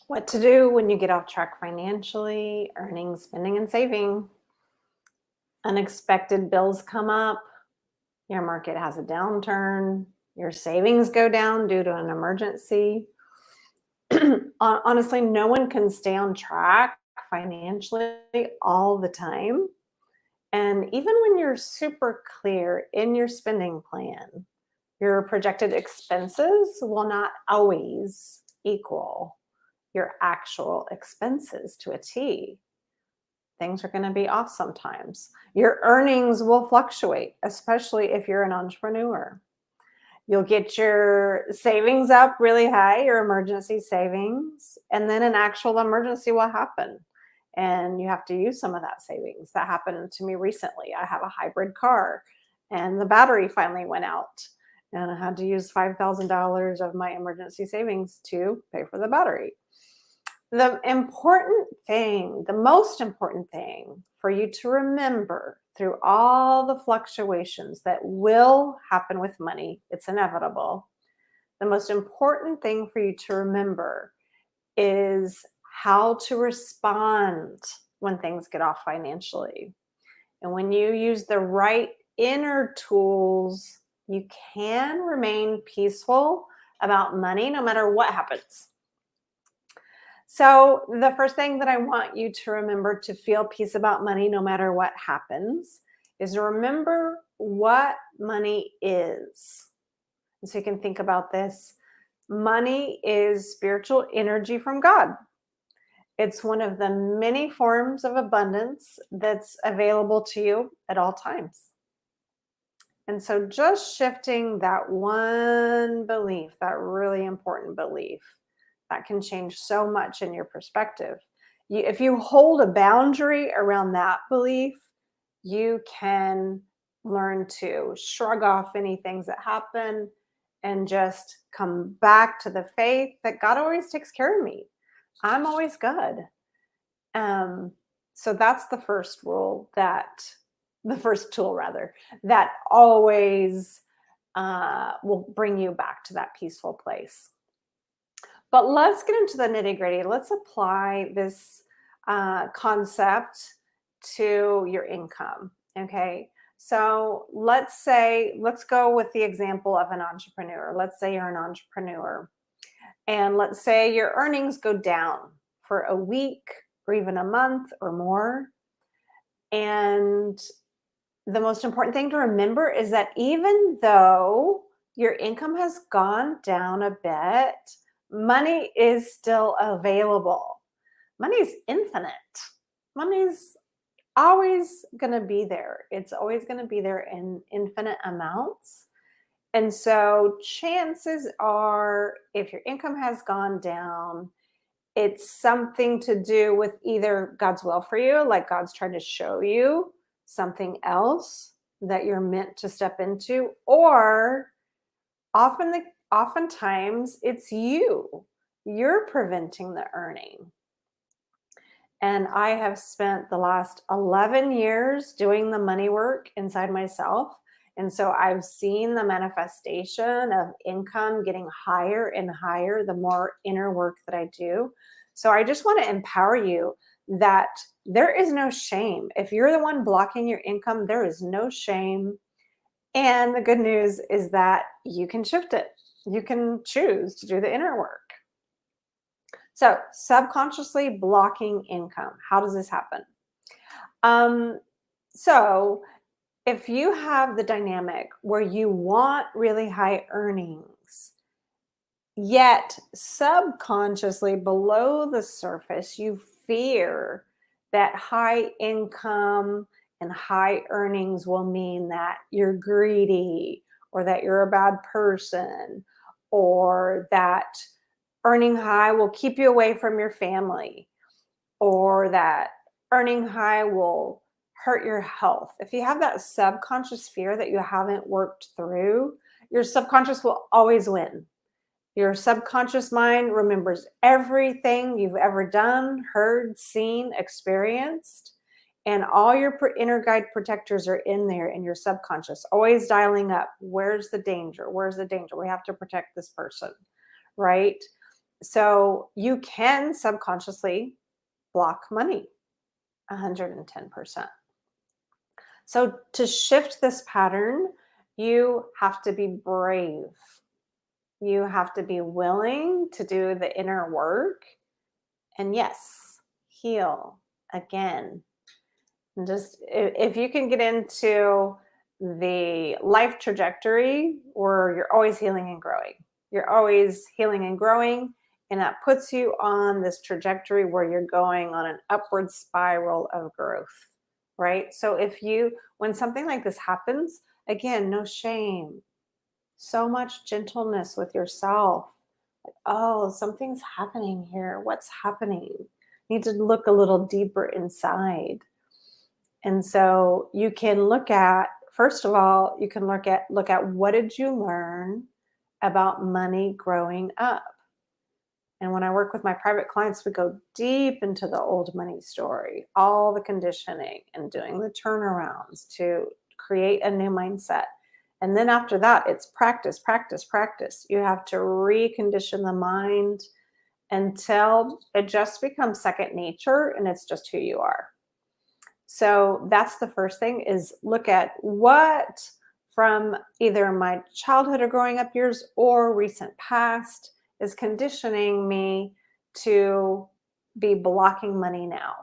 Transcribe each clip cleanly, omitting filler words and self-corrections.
What to do when you get off track financially, earning, spending, and saving. Unexpected bills come up, your market has a downturn, your savings go down due to an emergency. Honestly, no one can stay on track financially all the time. And even when you're super clear in your spending plan, your projected expenses will not always equal your actual expenses to a T. Things are going to be off sometimes. Your earnings will fluctuate, especially if you're an entrepreneur. You'll get your savings up really high, your emergency savings, and then an actual emergency will happen. And you have to use some of that savings. That happened to me recently. I have a hybrid car and the battery finally went out. And I had to use $5,000 of my emergency savings to pay for the battery. The most important thing for you to remember through all the fluctuations that will happen with money, it's inevitable. The most important thing for you to remember is how to respond when things get off financially. And when you use the right inner tools, you can remain peaceful about money no matter what happens. So, the first thing that I want you to remember to feel peace about money, no matter what happens, is remember what money is. And so you can think about this. Money is spiritual energy from God. It's one of the many forms of abundance that's available to you at all times. And so just shifting that one belief, that really important belief, that can change so much in your perspective. If you hold a boundary around that belief, you can learn to shrug off any things that happen and just come back to the faith that God always takes care of me. I'm always good. So that's the first rule the first tool rather, that always will bring you back to that peaceful place. But let's get into the nitty gritty. Let's apply this concept to your income. Okay. So let's go with the example of an entrepreneur. Let's say you're an entrepreneur and let's say your earnings go down for a week or even a month or more. And the most important thing to remember is that even though your income has gone down a bit, money is still available. Money is infinite. Money's always going to be there. It's always going to be there in infinite amounts. And so chances are, if your income has gone down, it's something to do with either God's will for you, like God's trying to show you something else that you're meant to step into, or oftentimes it's you're preventing the earning. And I have spent the last 11 years doing the money work inside myself. And so I've seen the manifestation of income getting higher and higher the more inner work that I do. So I just want to empower you that there is no shame. If you're the one blocking your income, there is no shame. And the good news is that you can shift it. You can choose to do the inner work. So, subconsciously blocking income. How does this happen? So, if you have the dynamic where you want really high earnings, yet subconsciously below the surface, you fear that high income and high earnings will mean that you're greedy or that you're a bad person or that earning high will keep you away from your family or that earning high will hurt your health. If you have that subconscious fear that you haven't worked through, your subconscious will always win. Your subconscious mind remembers everything you've ever done, heard, seen, experienced, and all your inner guide protectors are in there in your subconscious, always dialing up. Where's the danger? Where's the danger? We have to protect this person, right? So you can subconsciously block money 110%. So to shift this pattern, you have to be brave. You have to be willing to do the inner work and yes, heal again. And just if you can get into the life trajectory where you're always healing and growing, you're always healing and growing, and that puts you on this trajectory where you're going on an upward spiral of growth, right? So when something like this happens, again, no shame, so much gentleness with yourself. Like, oh, something's happening here. What's happening? You need to look a little deeper inside. And so you can look at, first of all, you can look at what did you learn about money growing up? And when I work with my private clients, we go deep into the old money story, all the conditioning and doing the turnarounds to create a new mindset. And then after that, it's practice, practice, practice. You have to recondition the mind until it just becomes second nature and it's just who you are. So that's the first thing, is look at what from either my childhood or growing up years or recent past is conditioning me to be blocking money now.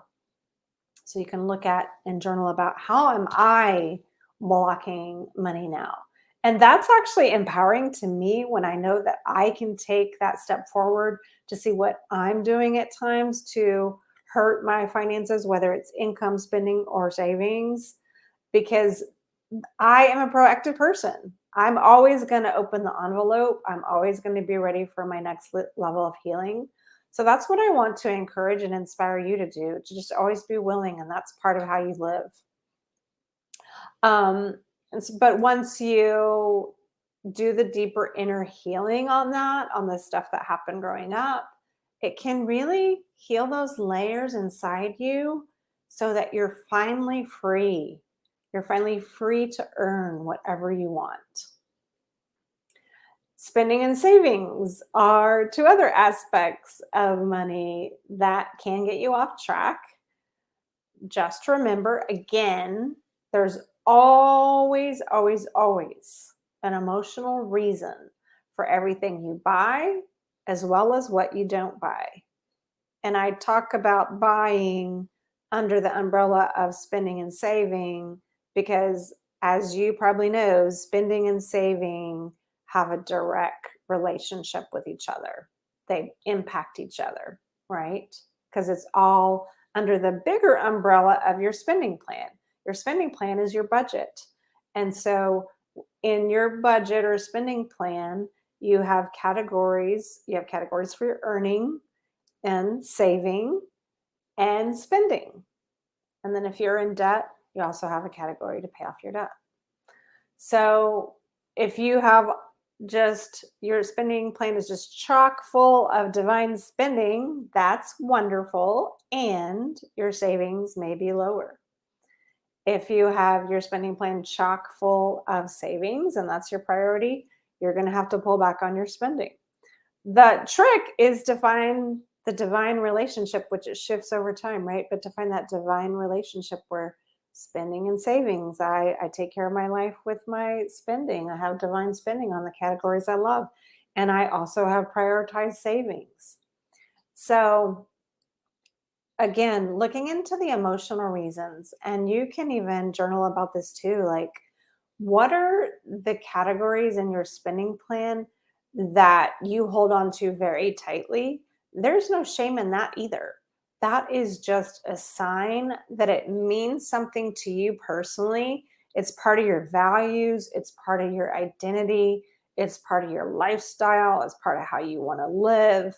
So you can look at and journal about, how am I blocking money now? And that's actually empowering to me when I know that I can take that step forward to see what I'm doing at times to hurt my finances, whether it's income, spending, or savings, because I am a proactive person. I'm always going to open the envelope. I'm always going to be ready for my next level of healing. So that's what I want to encourage and inspire you to do, to just always be willing. And that's part of how you live. But once you do the deeper inner healing on that, on the stuff that happened growing up, it can really heal those layers inside you so that you're finally free. You're finally free to earn whatever you want. Spending and savings are two other aspects of money that can get you off track. Just remember, again, there's always, always, always an emotional reason for everything you buy, as well as what you don't buy. And I talk about buying under the umbrella of spending and saving because, as you probably know, spending and saving have a direct relationship with each other. They impact each other, right? Because it's all under the bigger umbrella of your spending plan. Your spending plan is your budget. And so in your budget or spending plan, you have categories. You have categories for your earning and saving and spending. And then if you're in debt, you also have a category to pay off your debt. So if you have just your spending plan is just chock full of divine spending, that's wonderful. And your savings may be lower. If you have your spending plan chock full of savings and that's your priority, you're going to have to pull back on your spending. The trick is to find the divine relationship, which it shifts over time, right? But to find that divine relationship where spending and savings, I take care of my life with my spending. I have divine spending on the categories I love. And I also have prioritized savings. So again, looking into the emotional reasons, and you can even journal about this too. Like, what are the categories in your spending plan that you hold on to very tightly? There's no shame in that either. That is just a sign that it means something to you personally. It's part of your values, it's part of your identity, it's part of your lifestyle, it's part of how you want to live.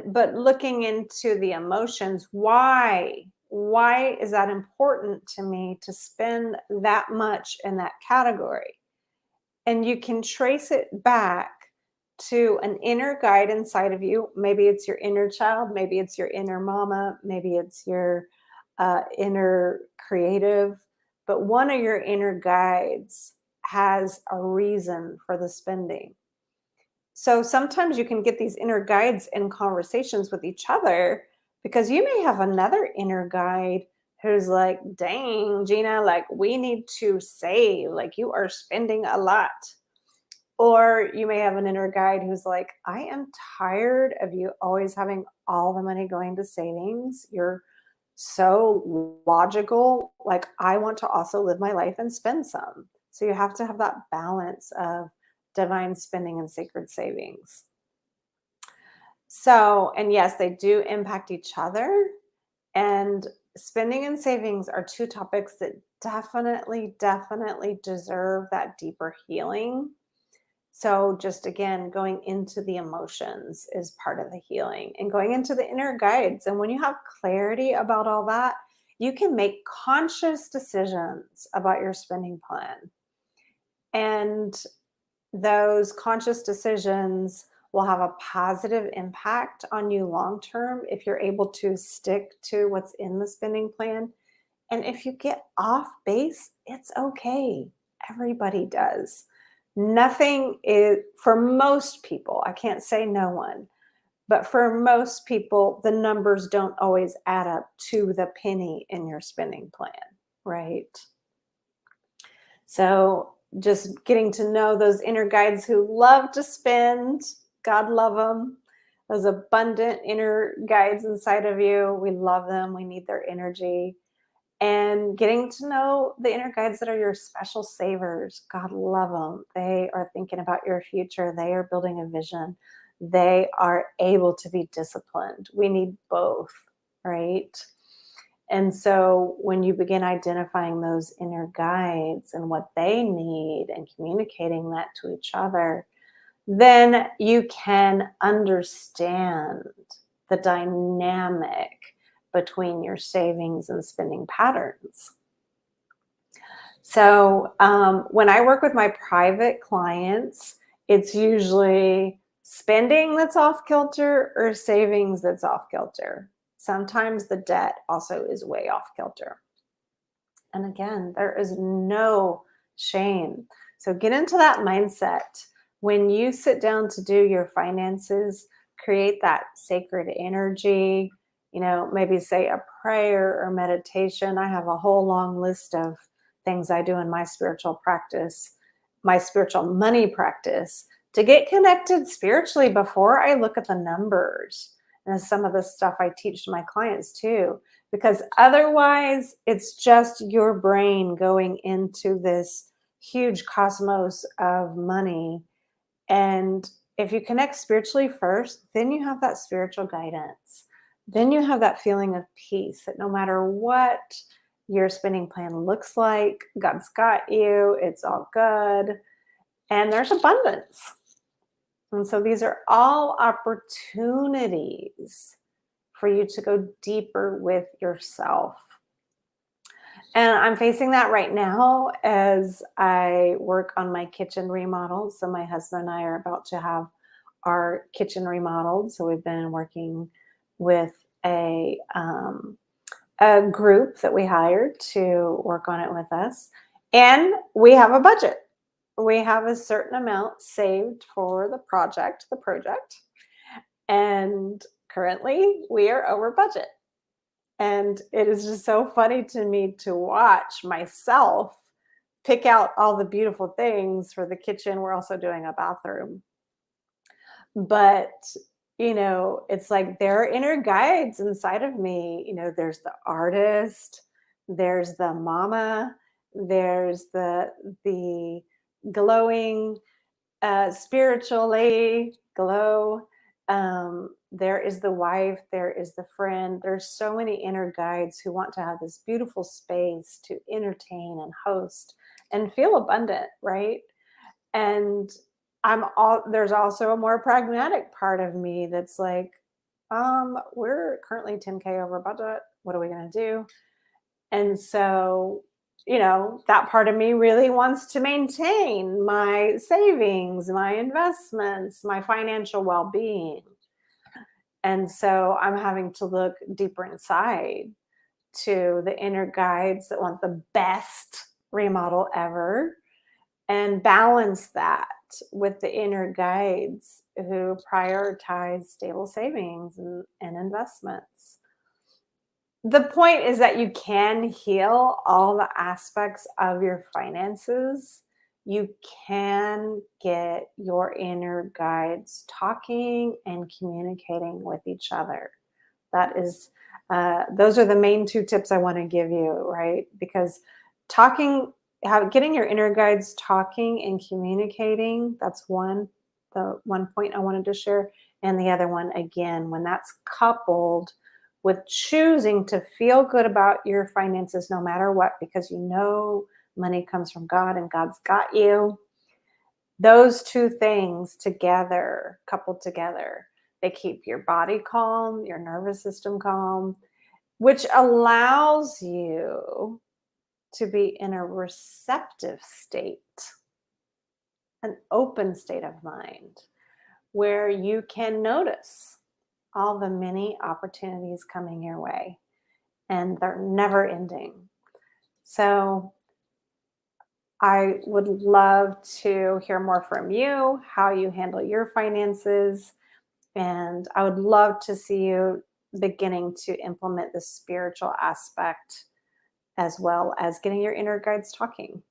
But looking into the emotions, why is that important to me to spend that much in that category? And you can trace it back to an inner guide inside of you. Maybe it's your inner child, maybe it's your inner mama, maybe it's your inner creative, but one of your inner guides has a reason for the spending. So sometimes you can get these inner guides in conversations with each other because you may have another inner guide who's like, dang, Gina, like we need to save, like you are spending a lot. Or you may have an inner guide who's like, I am tired of you always having all the money going to savings. You're so logical. Like, I want to also live my life and spend some. So you have to have that balance of divine spending and sacred savings. So, and yes, they do impact each other. And spending and savings are two topics that definitely deserve that deeper healing. So, just again, going into the emotions is part of the healing and going into the inner guides. And when you have clarity about all that, you can make conscious decisions about your spending plan. And those conscious decisions will have a positive impact on you long term if you're able to stick to what's in the spending plan. And if you get off base, it's okay. Everybody does. Nothing is, for most people, I can't say no one, but for most people, the numbers don't always add up to the penny in your spending plan, right? So just getting to know those inner guides who love to spend, God love them. Those abundant inner guides inside of you, we love them. We need their energy. And getting to know the inner guides that are your special savers. God love them. They are thinking about your future. They are building a vision. They are able to be disciplined. We need both, right? And so when you begin identifying those inner guides and what they need and communicating that to each other, then you can understand the dynamic between your savings and spending patterns. So when I work with my private clients, it's usually spending that's off kilter or savings that's off kilter. Sometimes the debt also is way off kilter. And again, there is no shame. So get into that mindset. When you sit down to do your finances, create that sacred energy, maybe say a prayer or meditation. I have a whole long list of things I do in my spiritual practice, my spiritual money practice, to get connected spiritually before I look at the numbers. And some of the stuff I teach to my clients too, because otherwise it's just your brain going into this huge cosmos of money. And if you connect spiritually first, then you have that spiritual guidance. Then you have that feeling of peace that no matter what your spending plan looks like, God's got you, it's all good, and there's abundance. And so these are all opportunities for you to go deeper with yourself. And I'm facing that right now as I work on my kitchen remodel. So my husband and I are about to have our kitchen remodeled. So we've been working with a group that we hired to work on it with us. And we have a budget. We have a certain amount saved for the project. And currently we are over budget. And it is just so funny to me to watch myself pick out all the beautiful things for the kitchen. We're also doing a bathroom. But, it's like there are inner guides inside of me. There's the artist, there's the mama, there's the glowing spiritual lady, glow. There is the wife, there is the friend. There's so many inner guides who want to have this beautiful space to entertain and host and feel abundant, right? And there's also a more pragmatic part of me that's like, we're currently 10K over budget. What are we going to do? And so, that part of me really wants to maintain my savings, my investments, my financial well-being. And so I'm having to look deeper inside to the inner guides that want the best remodel ever and balance that with the inner guides who prioritize stable savings and investments. The point is that you can heal all the aspects of your finances. You can get your inner guides talking and communicating with each other. That is, those are the main two tips I want to give you, right? Because getting your inner guides talking and communicating, that's the one point I wanted to share. And the other one, again, when that's coupled with choosing to feel good about your finances no matter what, because you know money comes from God and God's got you. Those two things together, coupled together, they keep your body calm, your nervous system calm, which allows you to be in a receptive state, an open state of mind, where you can notice all the many opportunities coming your way, and they're never ending. So I would love to hear more from you, how you handle your finances, and I would love to see you beginning to implement the spiritual aspect as well as getting your inner guides talking.